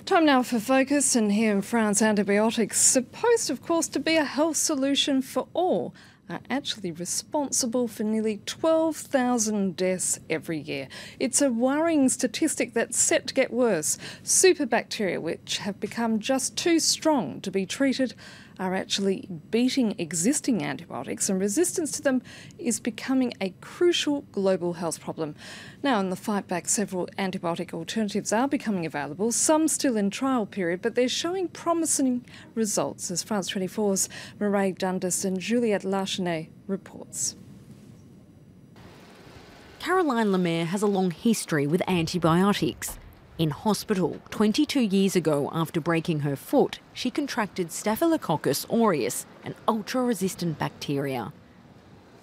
Time now for Focus, and here in France, antibiotics, supposed of course to be a health solution for all, are actually responsible for nearly 12,000 deaths every year. It's a worrying statistic that's set to get worse. Superbacteria, which have become just too strong to be treated, are actually beating existing antibiotics, and resistance to them is becoming a crucial global health problem. Now, in the fight back, several antibiotic alternatives are becoming available, some still in trial period, but they're showing promising results, as France 24's Mireille Dundas and Juliette Larchenet reports. Caroline Lemaire has a long history with antibiotics. In hospital 22 years ago, after breaking her foot, she contracted Staphylococcus aureus, an ultra-resistant bacteria.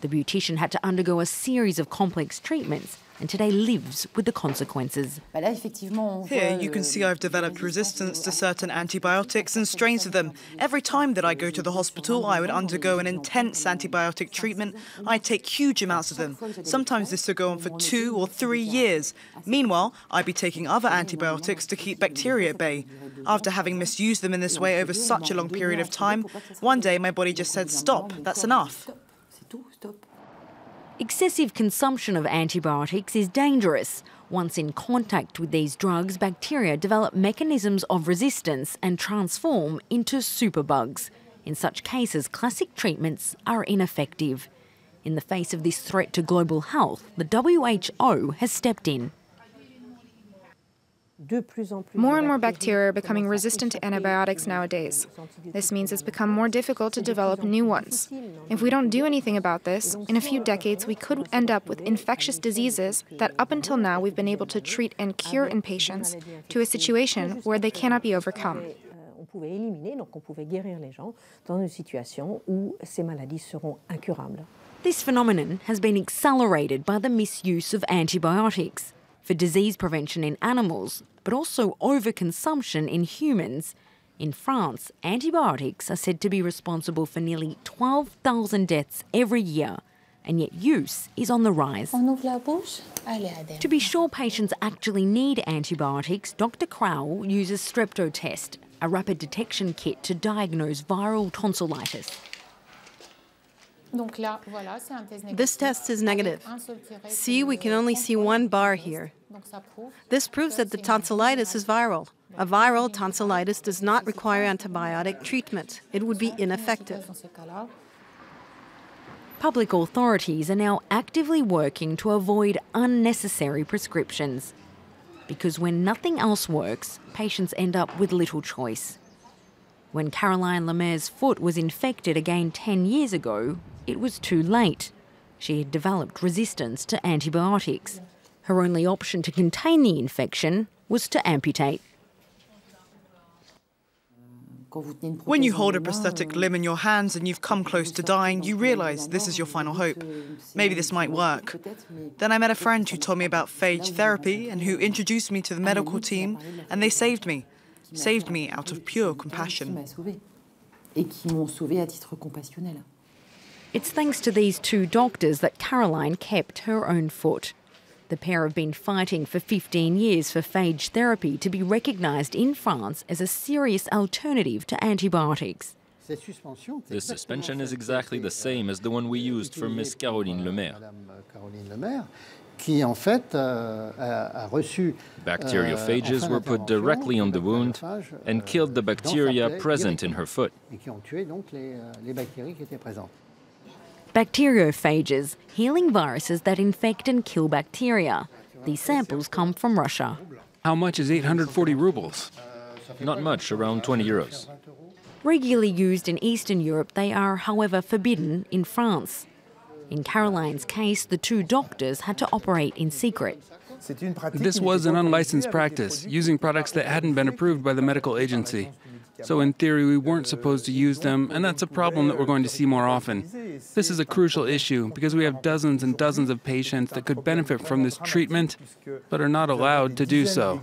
The beautician had to undergo a series of complex treatments and today lives with the consequences. Here you can see I've developed resistance to certain antibiotics and strains of them. Every time that I go to the hospital, I would undergo an intense antibiotic treatment. I'd take huge amounts of them. Sometimes this would go on for 2 or 3 years. Meanwhile, I'd be taking other antibiotics to keep bacteria at bay. After having misused them in this way over such a long period of time, one day my body just said, "Stop, that's enough." Excessive consumption of antibiotics is dangerous. Once in contact with these drugs, bacteria develop mechanisms of resistance and transform into superbugs. In such cases, classic treatments are ineffective. In the face of this threat to global health, the WHO has stepped in. More and more bacteria are becoming resistant to antibiotics nowadays. This means it's become more difficult to develop new ones. If we don't do anything about this, in a few decades we could end up with infectious diseases that up until now we've been able to treat and cure in patients, to a situation where they cannot be overcome. This phenomenon has been accelerated by the misuse of antibiotics for disease prevention in animals, but also overconsumption in humans. In France, antibiotics are said to be responsible for nearly 12,000 deaths every year, and yet use is on the rise. To be sure patients actually need antibiotics, Dr. Crowell uses strepto test, a rapid detection kit to diagnose viral tonsillitis. This test is negative. See, we can only see one bar here. This proves that the tonsillitis is viral. A viral tonsillitis does not require antibiotic treatment. It would be ineffective. Public authorities are now actively working to avoid unnecessary prescriptions. Because when nothing else works, patients end up with little choice. When Caroline Lemaire's foot was infected again 10 years ago, it was too late. She had developed resistance to antibiotics. Her only option to contain the infection was to amputate. When you hold a prosthetic limb in your hands and you've come close to dying, you realise this is your final hope. Maybe this might work. Then I met a friend who told me about phage therapy and who introduced me to the medical team, and they saved me. Saved me out of pure compassion. It's thanks to these two doctors that Caroline kept her own foot. The pair have been fighting for 15 years for phage therapy to be recognised in France as a serious alternative to antibiotics. This suspension is exactly the same as the one we used for Miss Caroline Lemaire. Bacteriophages were put directly on the wound and killed the bacteria present in her foot. Bacteriophages, healing viruses that infect and kill bacteria. These samples come from Russia. How much is 840 rubles? Not much, around 20 euros. Regularly used in Eastern Europe, they are, however, forbidden in France. In Caroline's case, the two doctors had to operate in secret. This was an unlicensed practice, using products that hadn't been approved by the medical agency. So in theory, we weren't supposed to use them, and that's a problem that we're going to see more often. This is a crucial issue because we have dozens and dozens of patients that could benefit from this treatment, but are not allowed to do so.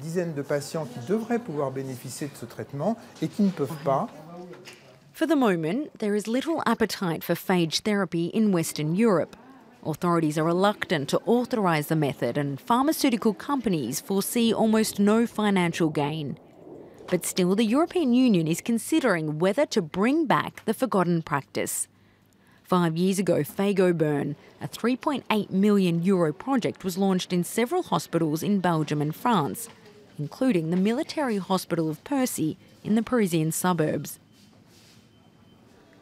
For the moment, there is little appetite for phage therapy in Western Europe. Authorities are reluctant to authorise the method, and pharmaceutical companies foresee almost no financial gain. But still, the European Union is considering whether to bring back the forgotten practice. 5 years ago, phage burn, a €3.8 million project, was launched in several hospitals in Belgium and France, including the military hospital of Percy in the Parisian suburbs.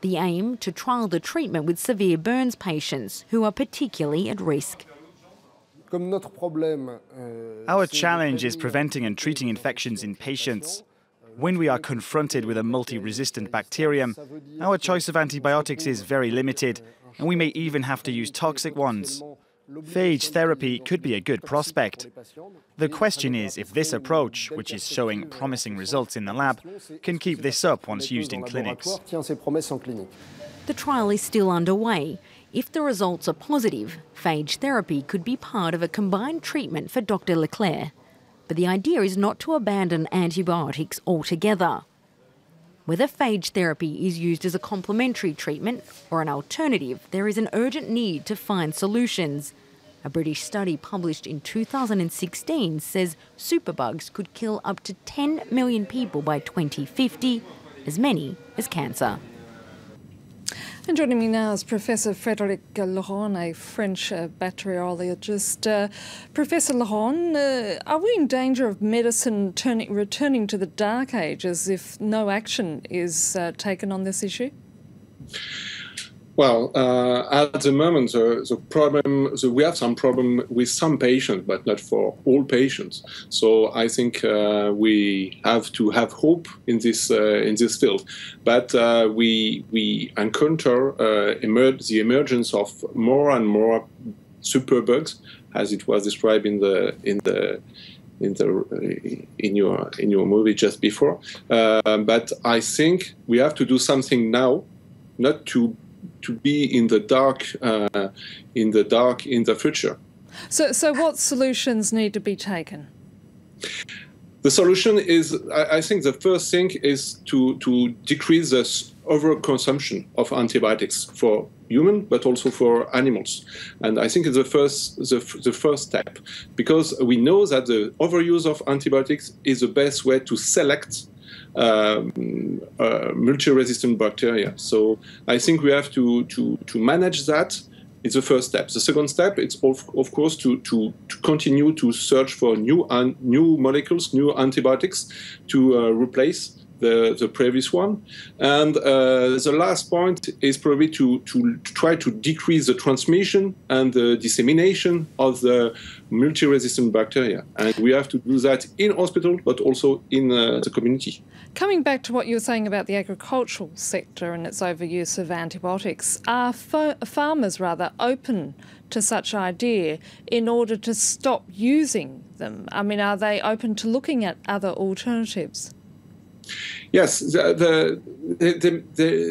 The aim, to trial the treatment with severe burns patients who are particularly at risk. Our challenge is preventing and treating infections in patients. When we are confronted with a multi-resistant bacterium, our choice of antibiotics is very limited, and we may even have to use toxic ones. Phage therapy could be a good prospect. The question is if this approach, which is showing promising results in the lab, can keep this up once used in clinics. The trial is still underway. If the results are positive, phage therapy could be part of a combined treatment for Dr. Leclerc. But the idea is not to abandon antibiotics altogether. Whether phage therapy is used as a complementary treatment or an alternative, there is an urgent need to find solutions. A British study published in 2016 says superbugs could kill up to 10 million people by 2050, as many as cancer. And joining me now is Professor Frédéric Laurent, a French bacteriologist. Professor Laurent, are we in danger of medicine returning to the dark ages if no action is taken on this issue? Well, at the moment, we have some problem with some patients, but not for all patients. So I think we have to have hope in this field. But we encounter the emergence of more and more superbugs, as it was described in your movie just before. But I think we have to do something now, not to be in the dark in the future. So what solutions need to be taken? The solution is, I think the first thing is to decrease the overconsumption of antibiotics for human, but also for animals. And I think it's the first step, because we know that the overuse of antibiotics is the best way to select multi-resistant bacteria. So I think we have to manage that. It's the first step. The second step is of course to continue to search for new molecules, new antibiotics to replace the previous one. And the last point is probably to try to decrease the transmission and the dissemination of the multi-resistant bacteria. And we have to do that in hospital, but also in the community. Coming back to what you were saying about the agricultural sector and its overuse of antibiotics, are farmers rather open to such idea in order to stop using them? I mean, are they open to looking at other alternatives? Yes,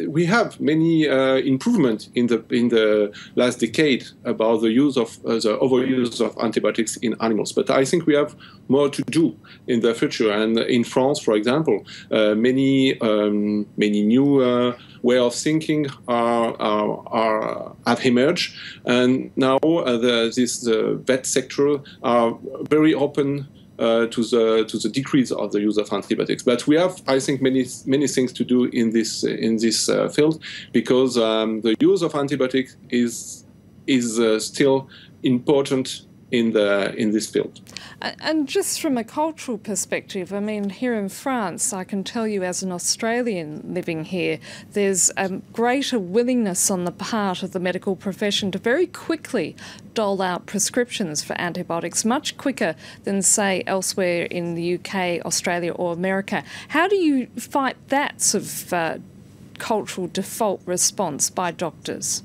we have many improvements in the last decade about the use of the overuse of antibiotics in animals. But I think we have more to do in the future. And in France, for example, many new way of thinking have emerged, and now the vet sector are very open to the decrease of the use of antibiotics. But we have, I think, many things to do in this field, because the use of antibiotics is still important in this field. And just from a cultural perspective, I mean, here in France, I can tell you as an Australian living here, there's a greater willingness on the part of the medical profession to very quickly dole out prescriptions for antibiotics, much quicker than, say, elsewhere in the UK, Australia or America. How do you fight that sort of cultural default response by doctors?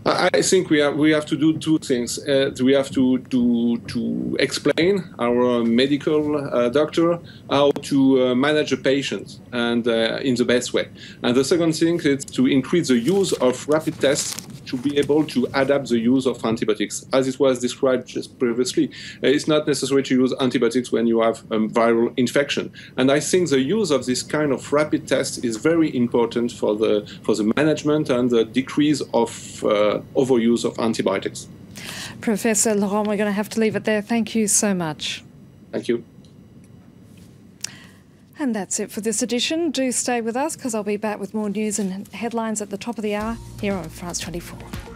I think we have to do two things. We have to explain our medical doctor how to manage a patient and in the best way. And the second thing is to increase the use of rapid tests to be able to adapt the use of antibiotics. As it was described just previously, it's not necessary to use antibiotics when you have a viral infection. And I think the use of this kind of rapid test is very important for the management and the decrease of overuse of antibiotics. Professor Laurent, we're going to have to leave it there. Thank you so much. Thank you. And that's it for this edition. Do stay with us because I'll be back with more news and headlines at the top of the hour here on France 24.